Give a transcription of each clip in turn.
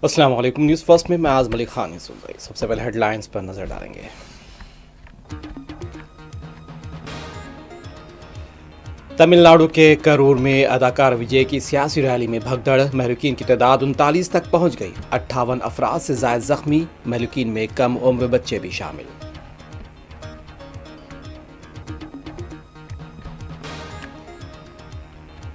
السلام علیکم، news first میں آز ملک خان سن رہی. سب سے پہلے ہیڈ لائنز پر نظر ڈالیں گے. تمل ناڈو کے کرور میں اداکار وجے کی سیاسی ریلی میں بھگدڑ، مہلوکین کی تعداد 39 تک پہنچ گئی. 58 افراد سے زائد زخمی، مہلوکین میں کم عمر بچے بھی شامل.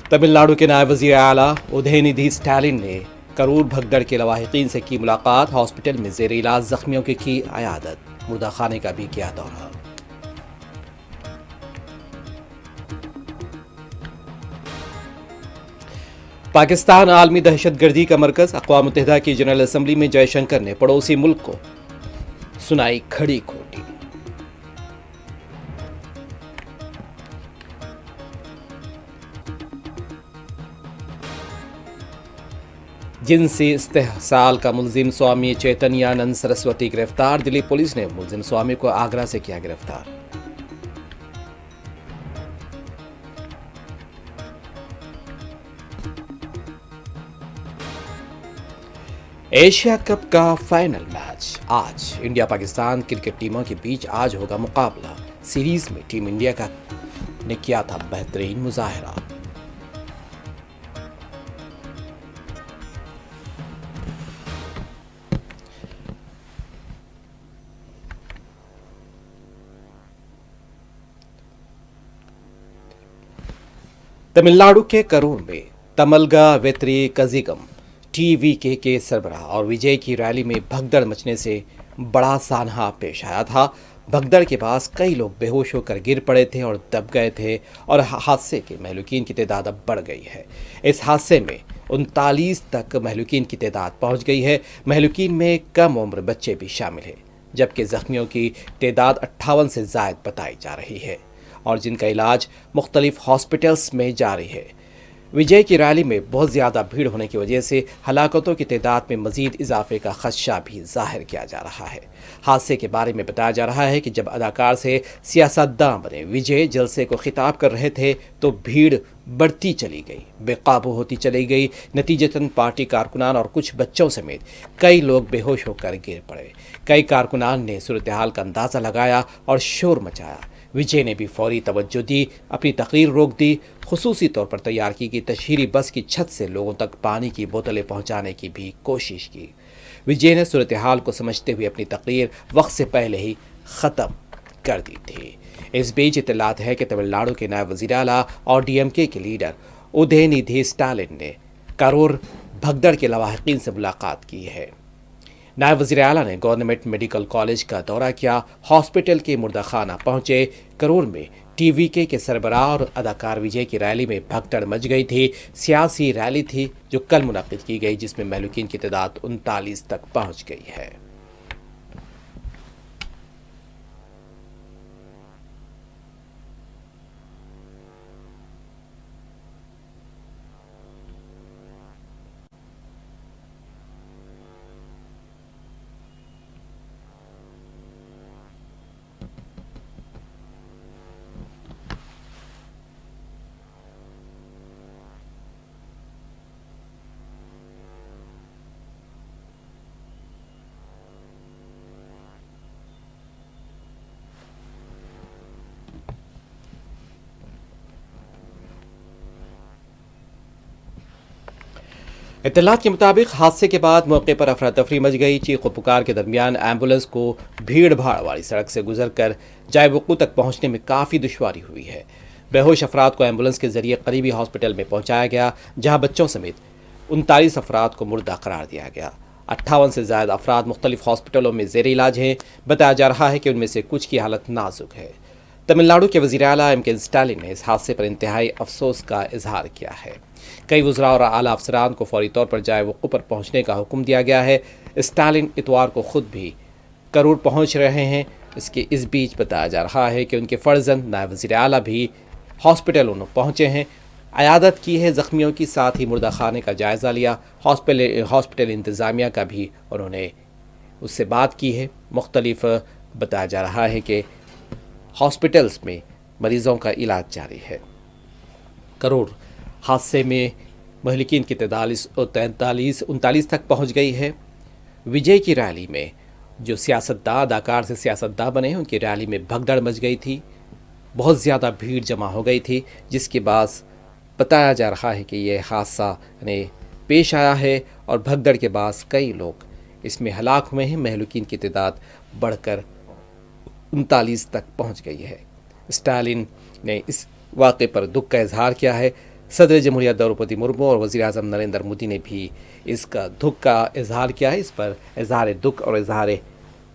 تمل ناڈو کے نائب وزیر اعلیٰ ادھے اسٹالن نے کرور بھگدڑ کے لواحقین سے کی ملاقات. ہاسپٹل میں زیر علاج زخمیوں کی عیادت، مردہ خانے کا بھی کیا دورہ. پاکستان عالمی دہشت گردی کا مرکز. اقوام متحدہ کی جنرل اسمبلی میں جے شنکر نے پڑوسی ملک کو سنائی کھڑی کھوٹی. جنسی استحصال کا ملزم سوامی چیتنیانند سرسوتی گرفتار. دلی پولیس نے ملزم سوامی کو آگرہ سے کیا گرفتار. ایشیا کپ کا فائنل میچ آج. انڈیا پاکستان کرکٹ ٹیموں کے بیچ آج ہوگا مقابلہ. سیریز میں ٹیم انڈیا نے کیا تھا بہترین مظاہرہ. تمل ناڈو کے کرور میں تملگا ویتری کزیگم ٹی وی کے سربراہ اور وجے کی ریلی میں بھگدڑ مچنے سے بڑا سانحہ پیش آیا تھا. بھگدڑ کے پاس کئی لوگ بے ہوش ہو کر گر پڑے تھے اور دب گئے تھے اور حادثے کے مہلوکین کی تعداد اب بڑھ گئی ہے. اس حادثے میں 39 تک مہلوکین کی تعداد پہنچ گئی ہے. مہلوکین میں کم عمر بچے بھی شامل ہیں، جبکہ زخمیوں کی تعداد 58 سے زائد بتائی جا رہی ہے اور جن کا علاج مختلف ہاسپٹلز میں جاری ہے. وجے کی ریلی میں بہت زیادہ بھیڑ ہونے کی وجہ سے ہلاکتوں کی تعداد میں مزید اضافے کا خدشہ بھی ظاہر کیا جا رہا ہے. حادثے کے بارے میں بتایا جا رہا ہے کہ جب اداکار سے سیاستداں بنے وجے جلسے کو خطاب کر رہے تھے تو بھیڑ بڑھتی چلی گئی، بے قابو ہوتی چلی گئی. نتیجتاً پارٹی کارکنان اور کچھ بچوں سمیت کئی لوگ بے ہوش ہو کر گر پڑے. کئی کارکنان نے صورتحال کا اندازہ لگایا اور شور مچایا. وجے نے بھی فوری توجہ دی، اپنی تقریر روک دی. خصوصی طور پر تیار کی گئی تشہیری بس کی چھت سے لوگوں تک پانی کی بوتلیں پہنچانے کی بھی کوشش کی. وجے نے صورتحال کو سمجھتے ہوئے اپنی تقریر وقت سے پہلے ہی ختم کر دی تھی. اس بیچ اطلاعات ہے کہ تمل ناڈو کے نائب وزیر اعلیٰ اور ڈی ایم کے لیڈر ادھے اسٹالن نے کرور بھگدڑ کے لواحقین سے ملاقات کی ہے. نائب وزیر اعلیٰ نے گورنمنٹ میڈیکل کالج کا دورہ کیا، ہاسپٹل کے مردہ خانہ پہنچے. کرور میں ٹی وی کے سربراہ اور اداکار وجے کی ریلی میں بھگدڑ مچ گئی تھی. سیاسی ریلی تھی جو کل منعقد کی گئی، جس میں مہلوکین کی تعداد 39 تک پہنچ گئی ہے. اطلاعات کے مطابق حادثے کے بعد موقع پر افراتفری مچ گئی. چیخ و پکار کے درمیان ایمبولنس کو بھیڑ بھاڑ والی سڑک سے گزر کر جائے وقوع تک پہنچنے میں کافی دشواری ہوئی ہے. بے ہوش افراد کو ایمبولنس کے ذریعے قریبی ہاسپٹل میں پہنچایا گیا، جہاں بچوں سمیت 39 افراد کو مردہ قرار دیا گیا. 58 سے زائد افراد مختلف ہاسپٹلوں میں زیر علاج ہیں. بتایا جا رہا ہے کہ ان میں سے کچھ کی حالت نازک ہے. تمل ناڈو کے وزیر اعلیٰ ایم کے اسٹالن نے اس حادثے پر انتہائی افسوس کا اظہار کیا ہے. کئی وزراء اور اعلیٰ افسران کو فوری طور پر جائے وقوع پر پہنچنے کا حکم دیا گیا ہے. اسٹالن اتوار کو خود بھی کرور پہنچ رہے ہیں. اس بیچ بتایا جا رہا ہے کہ ان کے فرزند نائب وزیر اعلیٰ بھی ہاسپٹلوں پہنچے ہیں، عیادت کی ہے زخمیوں کی، ساتھ ہی مردہ خانے کا جائزہ لیا. ہاسپٹل انتظامیہ کا بھی انہوں نے اس سے بات کی ہے. مختلف بتایا جا رہا ہے کہ ہاسپٹلز میں مریضوں کا علاج جاری ہے. کرور حادثے میں مہلکین کی تعداد 39 تک پہنچ گئی ہے۔ وجے کی ریلی میں جو سیاستداں اداکار سے سیاستداں بنے ہیں ان کی ریلی میں بھگدڑ مچ گئی تھی، بہت زیادہ بھیڑ جمع ہو گئی تھی، جس کے باعث بتایا جا رہا ہے کہ یہ حادثہ پیش آیا ہے اور بھگدڑ کے باعث کئی لوگ اس میں ہلاک ہوئے ہیں۔ مہلوکین کی تعداد بڑھ کر 39 تک پہنچ گئی ہے۔ اسٹالن نے اس واقعے پر دکھ کا اظہار کیا ہے۔ صدر جمہوریہ دروپدی مرمو اور وزیر اعظم نریندر مودی نے بھی اس کا دکھ کا اظہار کیا ہے، اس پر اظہار دکھ اور اظہار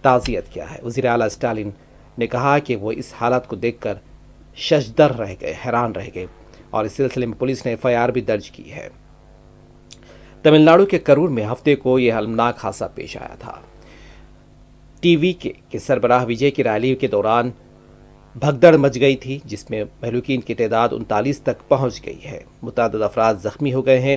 تعزیت کیا ہے۔ وزیر اعلیٰ اسٹالن نے کہا کہ وہ اس حالت کو دیکھ کر ششدر رہ گئے، حیران رہ گئے، اور اس سلسلے میں پولیس نے FIR بھی درج کی ہے۔ تمل ناڈو کے کرور میں ہفتے کو یہ المناک حادثہ پیش آیا تھا۔ TVK کے سربراہ وجے کی ریلی کے دوران بھگدڑ مچ گئی تھی، جس میں مہلوکین کی تعداد 39 تک پہنچ گئی ہے۔ متعدد افراد زخمی ہو گئے ہیں۔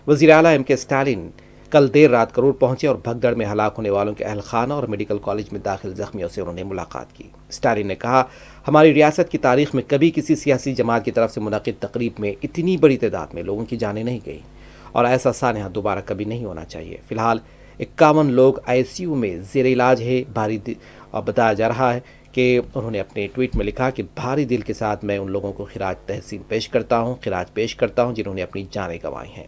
وزیر اعلیٰ MK اسٹالن کل دیر رات کرور پہنچے اور بھگدڑ میں ہلاک ہونے والوں کے اہل خانہ اور میڈیکل کالج میں داخل زخمیوں سے انہوں نے ملاقات کی۔ اسٹالن نے کہا، ہماری ریاست کی تاریخ میں کبھی کسی سیاسی جماعت کی طرف سے منعقد تقریب میں اتنی بڑی تعداد میں لوگوں کی جانیں نہیں گئیں، اور ایسا سانحہ دوبارہ کبھی نہیں ہونا چاہیے۔ فی الحال 51 لوگ ICU میں زیر علاج ہے۔ اور بتایا جا رہا ہے کہ انہوں نے اپنے ٹویٹ میں لکھا کہ بھاری دل کے ساتھ میں ان لوگوں کو خراج تحسین پیش کرتا ہوں جنہوں نے اپنی جانیں گنوائی ہیں۔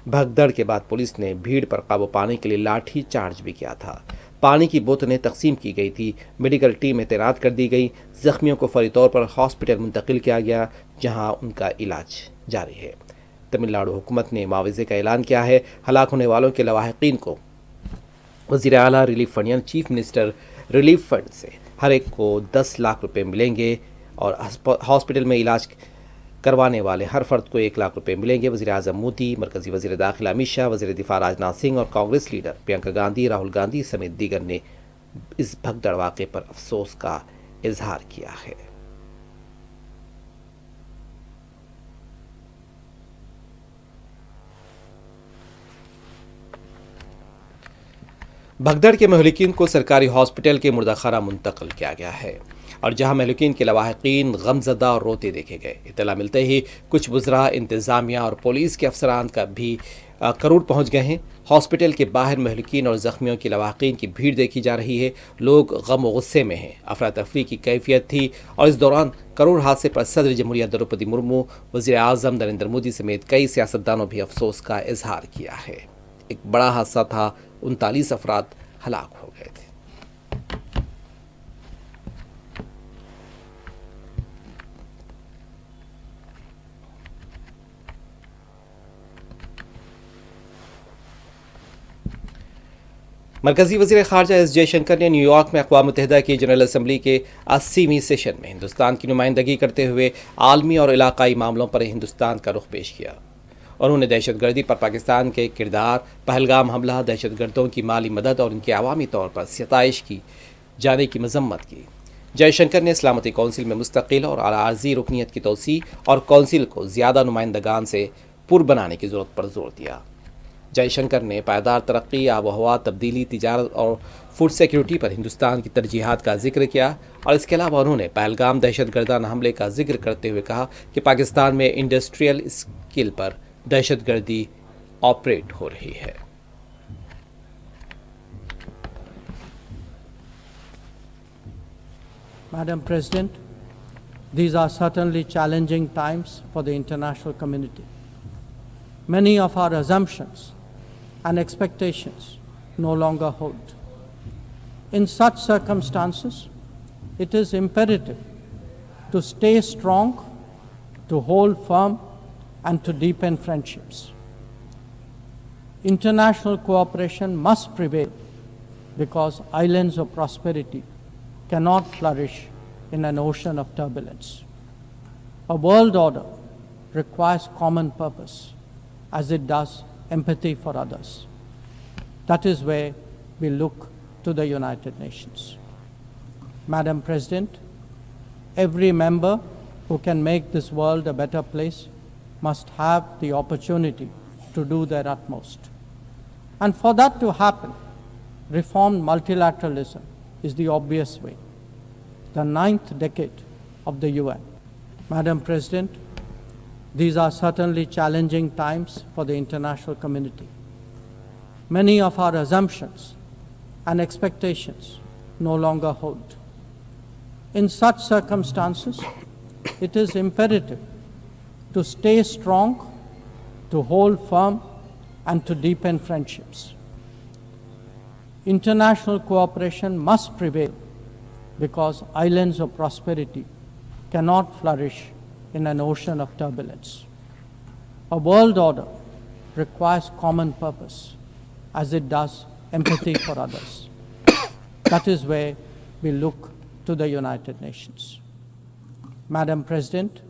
بھگدڑ کے بعد پولیس نے بھیڑ پر قابو پانے کے لیے لاٹھی چارج بھی کیا تھا۔ پانی کی بوتلیں تقسیم کی گئی تھی، میڈیکل ٹیمیں تعینات کر دی گئی، زخمیوں کو فوری طور پر ہاسپٹل منتقل کیا گیا جہاں ان کا علاج جاری ہے۔ تمل ناڈو حکومت نے معاوضے کا اعلان کیا ہے۔ ہلاک ہونے والوں کے لواحقین کو وزیر اعلیٰ ریلیف فنڈ یعنی چیف منسٹر ریلیف فنڈ سے ہر ایک کو 10 لاکھ روپے ملیں گے، اور ہاسپٹل میں علاج کروانے والے ہر فرد کو 1 لاکھ روپے ملیں گے۔ وزیر اعظم مودی، مرکزی وزیر داخلہ امت شاہ، وزیر دفاع راجناتھ سنگھ اور کانگریس لیڈر پرینکا گاندھی، راہل گاندھی سمیت دیگر نے اس بھگدڑ واقعے پر افسوس کا اظہار کیا ہے۔ بھگدڑ کے مہلکین کو سرکاری ہاسپٹل کے مردہ خانہ منتقل کیا گیا ہے، اور جہاں مہلکین کے لواحقین غمزدہ اور روتے دیکھے گئے۔ اطلاع ملتے ہی کچھ وزراء، انتظامیہ اور پولیس کے افسران کا بھی کرور پہنچ گئے ہیں۔ ہاسپٹل کے باہر مہلکین اور زخمیوں کی لواحقین کی بھیڑ دیکھی جا رہی ہے۔ لوگ غم و غصے میں ہیں، افراتفری کی کیفیت تھی، اور اس دوران کرور حادثے پر صدر جمہوریہ دروپدی مرمو، وزیر اعظم نریندر مودی سمیت کئی سیاستدانوں بھی افسوس کا اظہار کیا ہے۔ ایک بڑا حادثہ تھا، 39 افراد ہلاک ہو گئے تھے۔ مرکزی وزیر خارجہ ایس جے شنکر نے نیو یارک میں اقوام متحدہ کی جنرل اسمبلی کے 80ویں سیشن میں ہندوستان کی نمائندگی کرتے ہوئے عالمی اور علاقائی معاملوں پر ہندوستان کا رخ پیش کیا۔ انہوں نے دہشت گردی پر پاکستان کے کردار، پہلگام حملہ، دہشت گردوں کی مالی مدد اور ان کی عوامی طور پر ستائش کی جانے کی مذمت کی۔ جے شنکر نے سلامتی کونسل میں مستقل اور عارضی رکنیت کی توسیع اور کونسل کو زیادہ نمائندگان سے پر بنانے کی ضرورت پر زور دیا۔ جے شنکر نے پائیدار ترقی، آب و ہوا تبدیلی، تجارت اور فوڈ سیکیورٹی پر ہندوستان کی ترجیحات کا ذکر کیا، اور اس کے علاوہ انہوں نے پہلگام دہشت گردانہ حملے کا ذکر کرتے ہوئے کہا کہ پاکستان میں انڈسٹریل اسکل پر دہشت گردی آپریٹ ہو رہی ہے۔ Madam President, these are certainly challenging times for the international community. Many of our assumptions and expectations no longer hold. In such circumstances, it is imperative to stay strong, to hold firm, and to deepen friendships. International cooperation must prevail because islands of prosperity cannot flourish in an ocean of turbulence. A world order requires common purpose, as it does empathy for others. That is where we look to the United Nations. Madam President, every member who can make this world a better place must have the opportunity to do their utmost. And for that to happen, reformed multilateralism is the obvious way. The 9th decade of the UN. Madam President, These are certainly challenging times for the international community. Many of our assumptions and expectations no longer hold. In such circumstances, it is imperative to stay strong, to hold firm, and to deepen friendships. International cooperation must prevail because islands of prosperity cannot flourish in an ocean of turbulence. A world order requires common purpose, as it does empathy for others. That is where we look to the United Nations. Madam President,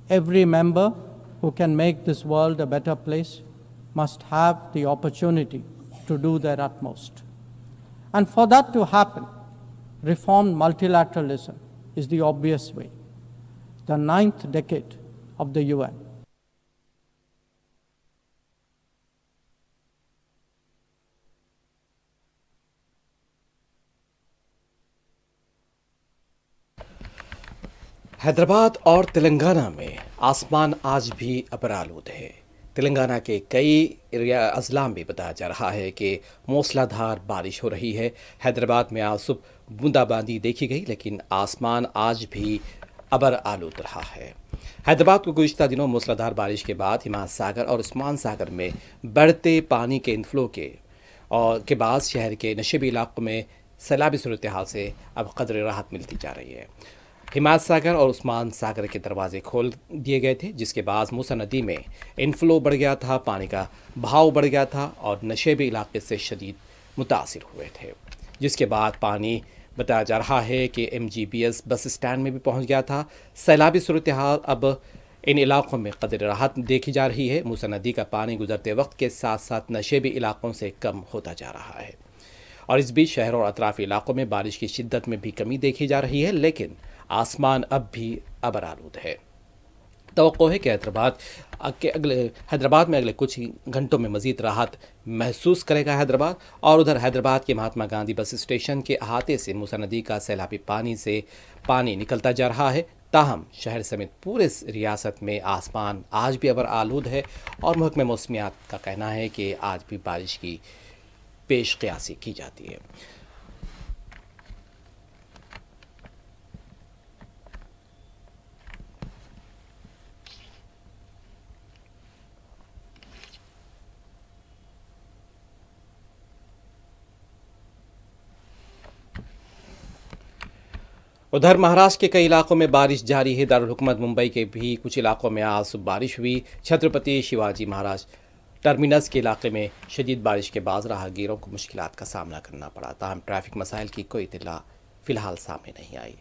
every member who can make this world a better place must have the opportunity to do their utmost. And for that to happen, reformed multilateralism is the obvious way. The 9th decade of the UN Hyderabad और तेलंगाना में आसमान आज भी अबरालूद है। तेलंगाना के कई अजला में बताया जा रहा है कि मूसलाधार बारिश हो रही है। हैदराबाद में आज सुबह बूंदाबांदी देखी गई, लेकिन आसमान आज भी अबर आलूद रहा है। हैदराबाद को गुज़िश्ता दिनों मूसलाधार बारिश के बाद हिमायत सागर और उस्मान सागर में बढ़ते पानी के इनफ्लो के बाद शहर के नशेबी इलाकों में सैलाबी सूरत हाल से अब कदर राहत मिलती जा रही है। हिमायत सागर और उस्मान सागर के दरवाजे खोल दिए गए थे, जिसके बाद मूसा नदी में इनफ्लो बढ़ गया था, पानी का बहाव बढ़ गया था और नशेबी इलाके से शदीद मुतासिर हुए थे। जिसके बाद पानी बताया जा रहा है कि MGBS बस स्टैंड में भी पहुंच गया था। सैलाबी सूरत हाल अब इन इलाकों में कदर राहत देखी जा रही है। मूसा नदी का पानी गुजरते वक्त के साथ साथ नशेबी इलाकों से कम होता जा रहा है और इस बीच शहरों और अतराफी इलाकों में बारिश की शिद्दत में भी कमी देखी जा रही है, लेकिन आसमान अब भी अबरालूद है। तवक्को है कि हैदराबाद में अगले कुछ घंटों में मज़ीद राहत महसूस करेगा हैदराबाद। और उधर हैदराबाद के महात्मा गांधी बस स्टेशन के अहाते से मूसा नदी का सैलाबी पानी निकलता जा रहा है। ताहम शहर समेत पूरे रियासत में आसमान आज भी अबरालूद है और महकमे मौसमियात का कहना है कि आज भी बारिश की पेश क़यासी की जाती है। उधर महाराष्ट्र के कई इलाकों में बारिश जारी है। दारुल हुकूमत मुंबई के भी कुछ इलाकों में आज सुबह बारिश हुई। छत्रपति शिवाजी महाराज टर्मिनस के इलाके में शदीद बारिश के बाद राहगीरों को मुश्किलात का सामना करना पड़ा। ताहम ट्रैफिक मसाइल की कोई इत्तला फिलहाल सामने नहीं आई।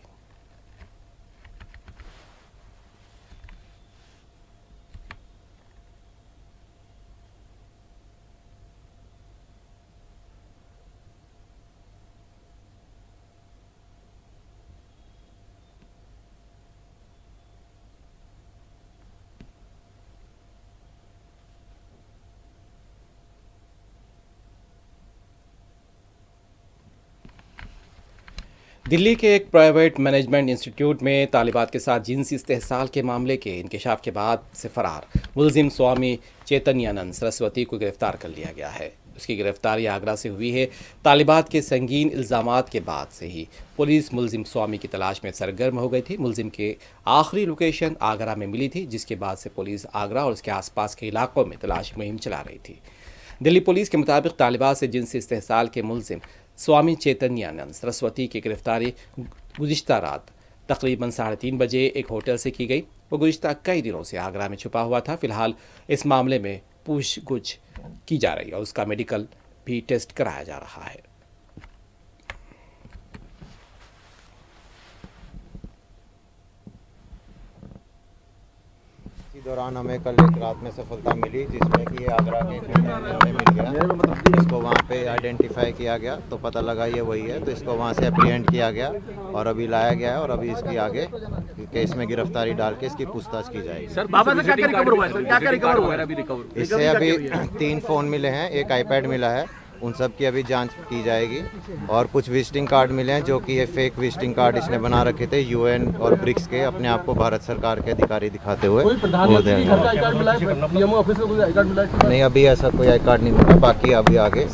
दिल्ली के एक प्राइवेट मैनेजमेंट इंस्टीट्यूट में तालिबात के साथ जिनसी इस्तेहसाल के मामले के इंकशाफ के बाद से फरार मुलजिम स्वामी चैतन्यानंद सरस्वती को गिरफ्तार कर लिया गया है। उसकी गिरफ्तारी आगरा से हुई है। तालिबात के संगीन इल्ज़ामात के बाद से ही पुलिस मुलजिम स्वामी की तलाश में सरगर्म हो गई थी। मुलजिम के आखिरी लोकेशन आगरा में मिली थी, जिसके बाद से पुलिस आगरा और उसके आसपास के इलाकों में तलाशी मुहिम चला रही थी। दिल्ली पुलिस के मुताबिक तालिबात से जिनसी इस्तेहसाल के मुलजिम स्वामी चैतन्यानंद सरस्वती की गिरफ्तारी गुज़िश्ता रात तकरीबन 3:30 बजे एक होटल से की गई। वो गुज़िश्ता कई दिनों से आगरा में छुपा हुआ था। फिलहाल इस मामले में पूछगछ की जा रही है और उसका मेडिकल भी टेस्ट कराया जा रहा है। इसी दौरान हमें कल एक रात में सफलता मिली, जिसमें कि ये आगरा के हमें मिल गया। इसको वहाँ पे आइडेंटिफाई किया गया तो पता लगा ये वही है, तो इसको वहाँ से एप्रीहेंड किया गया और अभी लाया गया है और अभी इसकी आगे केस में गिरफ्तारी डाल के इसकी पूछताछ की जाएगी। सर बाबा से क्या रिकवर हुआ है? सर क्या क्या रिकवर हुआ है? अभी रिकवर इससे अभी 3 फ़ोन मिले हैं, एक आईपैड मिला है उन सब की अभी जांच की जाएगी। और कुछ विजिटिंग कार्ड मिले हैं जो कि ये फेक विजिटिंग कार्ड इसने बना रखे थे यूएन और ब्रिक्स के, अपने आप को भारत सरकार के अधिकारी दिखाते हुए। वो देंगे। नहीं, अभी ऐसा कोई आई कार्ड नहीं मिला, बाकी अभी आगे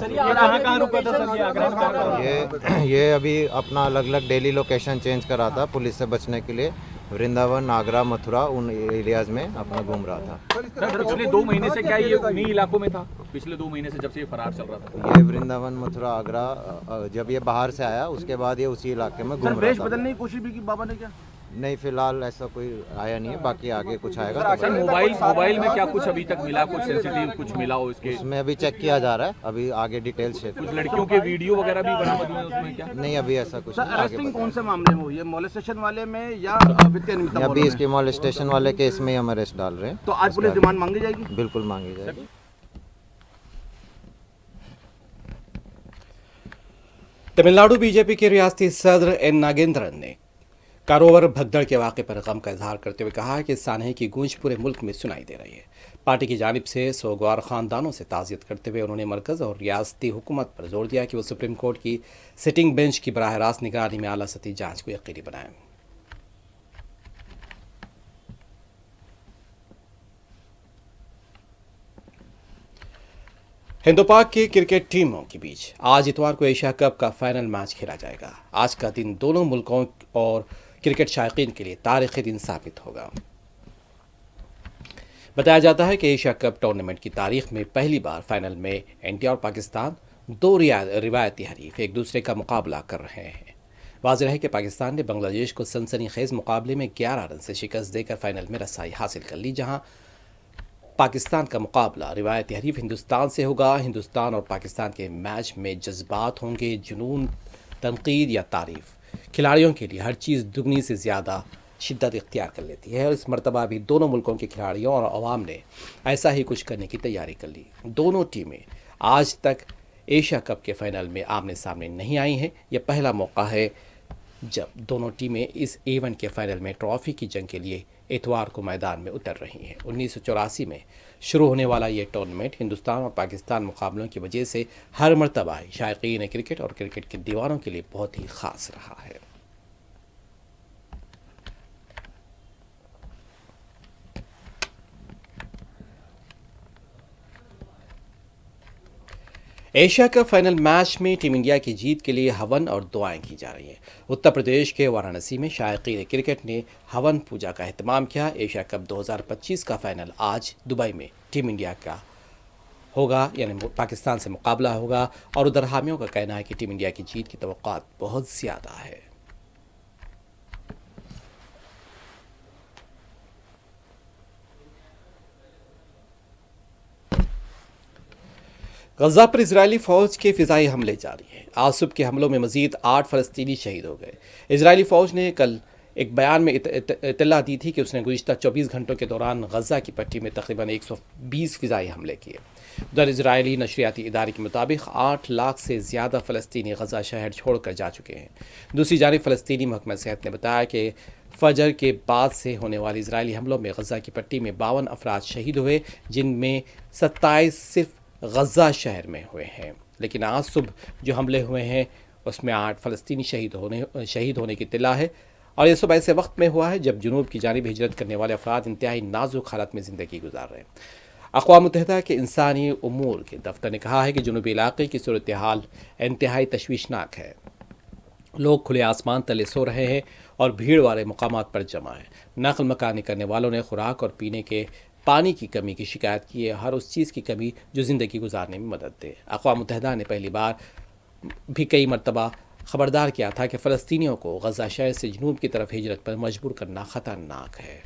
ये अभी अपना अलग अलग डेली लोकेशन चेंज करा था पुलिस से बचने के लिए। वृंदावन, आगरा, मथुरा, उन एरियाज में अपना घूम रहा था। सर पिछले 2 महीने से क्या ये उन्हीं इलाकों में था? पिछले 2 महीने से जब से ये फरार चल रहा था? ये वृंदावन, मथुरा, आगरा, जब ये बाहर से आया उसके बाद ये उसी इलाके में घूम रहा था। बदलने की कोशिश भी की बाबा ने क्या? नहीं, फिलहाल ऐसा कोई आया नहीं है, बाकी आगे कुछ आएगा। सर मोबाइल में क्या कुछ अभी तक मिला, कुछ सेंसिटिव कुछ मिला हो इसके? उसमें अभी चेक किया जा रहा है, अभी आगे डिटेल्स शेयर। कुछ लड़कियों के वीडियो वगैरह भी बरामद हुए उसमें क्या? नहीं, अभी ऐसा कुछ नहीं, आगे अरेस्टिंग कौन बताएंगे। से मामले में हुई है? मोलेस्टेशन वाले में या वित्तीय अनियमितता? अभी इसके मॉलेस्टेशन वाले केस में ही हम अरेस्ट डाल रहे हैं। तो आज पुलिस रिमांड मांगी जाएगी? बिल्कुल मांगी जाएगी। तमिलनाडु बीजेपी के रियासती सदर एन नागेंद्रन ने कारोवर भगदड़ के वाक़े पर गम का इजहार करते हुए कहा कि सानहे की गूंज पूरे मुल्क में सुनाई दे रही है। पार्टी की जानिब से सोगवार ख़ानदानों से ताज़ियत करते हुए उन्होंने मरकज़ और रियासती हुकूमत पर जोर दिया कि वो सुप्रीम कोर्ट की सिटिंग बेंच की बराह रास्त निगरानी में आला सतही जाँच को यकीनी बनाएं। हिंदुपाक की क्रिकेट टीमों के बीच आज इतवार को एशिया कप का फाइनल मैच खेला जाएगा। आज का दिन दोनों मुल्कों और क्रिकेट शायकीन के लिए तारीखी दिन साबित होगा। बताया जाता है कि एशिया कप टूर्नामेंट की तारीख में पहली बार फाइनल में इंडिया और पाकिस्तान दो रिवायती हरीफ एक दूसरे का मुकाबला कर रहे हैं। वाज़ेह है कि पाकिस्तान ने बांग्लादेश को सनसनीखेज मुकाबले में 11 रन से शिकस्त देकर फाइनल में रसाई हासिल कर ली, जहां पाकिस्तान का मुकाबला रिवायती हरीफ हिंदुस्तान से होगा। हिंदुस्तान और पाकिस्तान के मैच में जज्बात होंगे, जुनून, तनकीद या तारीफ। खिलाड़ियों के लिए हर चीज़ दुगनी से ज़्यादा शिद्दत इख्तियार कर लेती है और इस मरतबा भी दोनों मुल्कों के खिलाड़ियों और अवाम ने ऐसा ही कुछ करने की तैयारी कर ली। दोनों टीमें आज तक एशिया कप के फाइनल में आमने सामने नहीं आई हैं। यह पहला मौका है जब दोनों टीमें इस इवेंट के फाइनल में ट्रॉफी की जंग के लिए इतवार को मैदान में उतर रही हैं। 1984 में शुरू होने वाला ये टूर्नामेंट हिंदुस्तान और पाकिस्तान मुकाबलों की वजह से हर मरतबा शायकीन क्रिकेट और क्रिकेट के दीवानों के लिए बहुत ही ख़ास रहा है। एशिया कप फाइनल मैच में टीम इंडिया की जीत के लिए हवन और दुआएं की जा रही हैं। उत्तर प्रदेश के वाराणसी में शायकीन क्रिकेट ने हवन पूजा का एहतमाम किया। एशिया कप 2025 का फाइनल आज दुबई में टीम इंडिया का होगा, यानी पाकिस्तान से मुकाबला होगा और उधर हामियों का कहना है कि टीम इंडिया की जीत की तवक्कुआत बहुत ज़्यादा है। गजा पर इजरायली फ़ौज के फ़िज़ाई हमले जारी हैं। आज सुबह के हमलों में मज़ीद 8 फ़लस्तीनी शहीद हो गए। इजरायली फ़ौज ने कल एक बयान में इत्तला दी थी कि उसने गुज़िश्ता 24 घंटों के दौरान गजा की पट्टी में तकरीबन 120 फ़िज़ाई हमले किए। उधर इजरायली नशरियाती इदारे के मुताबिक 8 लाख से ज़्यादा फ़लस्तीनी गजा शहर छोड़कर जा चुके हैं। दूसरी जानिब फ़लस्तीनी महकमा सेहत ने बताया कि फजर के बाद से होने वाले इजरायली हमलों में गजा की पट्टी में 52 अफराद शहीद हुए, जिनमें 27 सिर्फ गजा शहर में हुए हैं। लेकिन आज सुबह जो हमले हुए हैं उसमें 8 फ़लस्तीनी शहीद होने की इत्तला है और ये सुबह ऐसे वक्त में हुआ है जब जुनूब की जानिब हिजरत करने वाले अफराद इंतहाई नाजुक हालत में ज़िंदगी गुजार रहे हैं। अक़वाम मुत्तहिदा के इंसानी उमूर के दफ्तर ने कहा है कि जुनूबी इलाक़े की सूरत हाल इंतहाई तशवीशनाक है। लोग खुले आसमान तले सो रहे हैं और भीड़ वाले मकामात पर जमा है। नक़ल मकानी करने वालों ने खुराक और पीने के पानी की कमी की शिकायत की है, हर उस चीज़ की कमी जो ज़िंदगी गुजारने में मदद दे। अक़वाम मुत्तहिदा ने पहली बार भी कई मरतबा ख़बरदार किया था कि फ़लस्तीनियों को गजा शहर से जनूब की तरफ हिजरत पर मजबूर करना ख़तरनाक है।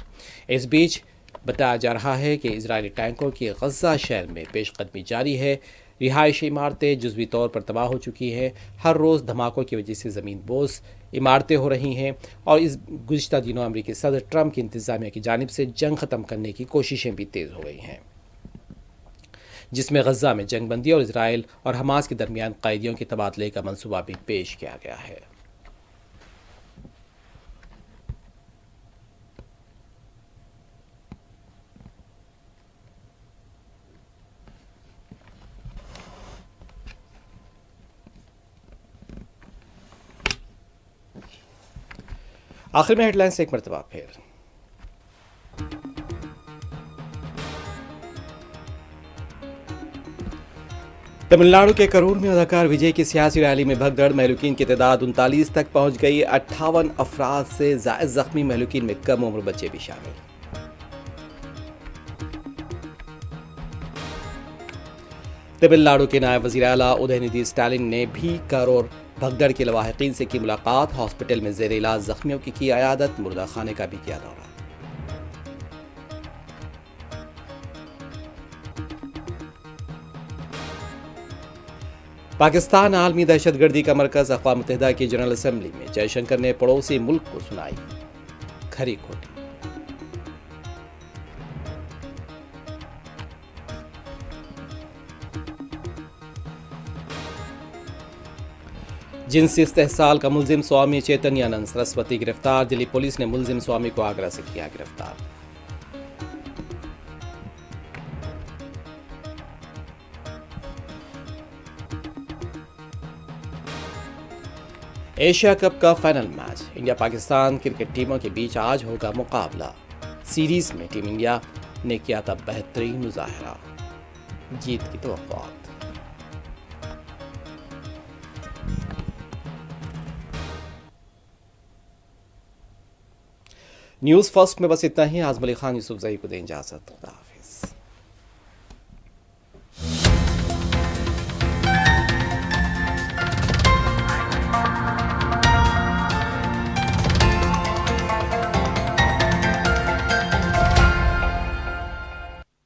इस बीच बताया जा रहा है कि इजरायली टैंकों की गजा शहर में पेशकदमी जारी है। रिहायशी इमारतें जुज़वी तौर पर तबाह हो चुकी हैं। हर रोज़ धमाकों की वजह से ज़मीन बोस इमारतें हो रही हैं और इस गुज़िश्ता दिनों अमरीकी सदर ट्रंप की इंतज़ामिया की जानिब से जंग ख़त्म करने की कोशिशें भी तेज़ हो गई हैं, जिसमें गजा में जंगबंदी और इसराइल और हमास के दरमियान कैदियों के तबादले का मंसूबा भी पेश किया गया है। आखिर में हेडलाइंस एक मरतबा फिर। तमिलनाडु के करूर में अदाकार विजय की सियासी रैली में भगदड़, महलूकीन की तादाद 39 तक पहुंच गई। 58 अफराद से जायद जख्मी, महलूकीन में कम उम्र बच्चे भी शामिल। तमिलनाडु के नायब वजीर आला उदयनिधि स्टालिन ने भी करूर भगदड़ के लवाहिकीन से की मुलाकात। हॉस्पिटल में जेर इलाज जख्मियों की इयादत, मुर्दा खाने का भी किया दौरा। पाकिस्तान आलमी दहशतगर्दी का मरकज, अक़वाम मुत्तहिदा की जनरल असेंबली में जयशंकर ने पड़ोसी मुल्क को सुनाई खरी खोटी। जिनसी इस्तेहसाल का मुलजिम स्वामी चैतन्यानंद सरस्वती गिरफ्तार। दिल्ली पुलिस ने मुलजिम स्वामी को आगरा से किया गिरफ्तार। एशिया कप का final match, India Pakistan cricket टीमों के बीच आज होगा मुकाबला। सीरीज में टीम इंडिया ने किया था बेहतरीन मुजाहरा, जीत की तवक्कुआत। न्यूज़ फर्स्ट में बस इतना ही। आजम अली खान यूसुफ जही को दें इजाजत।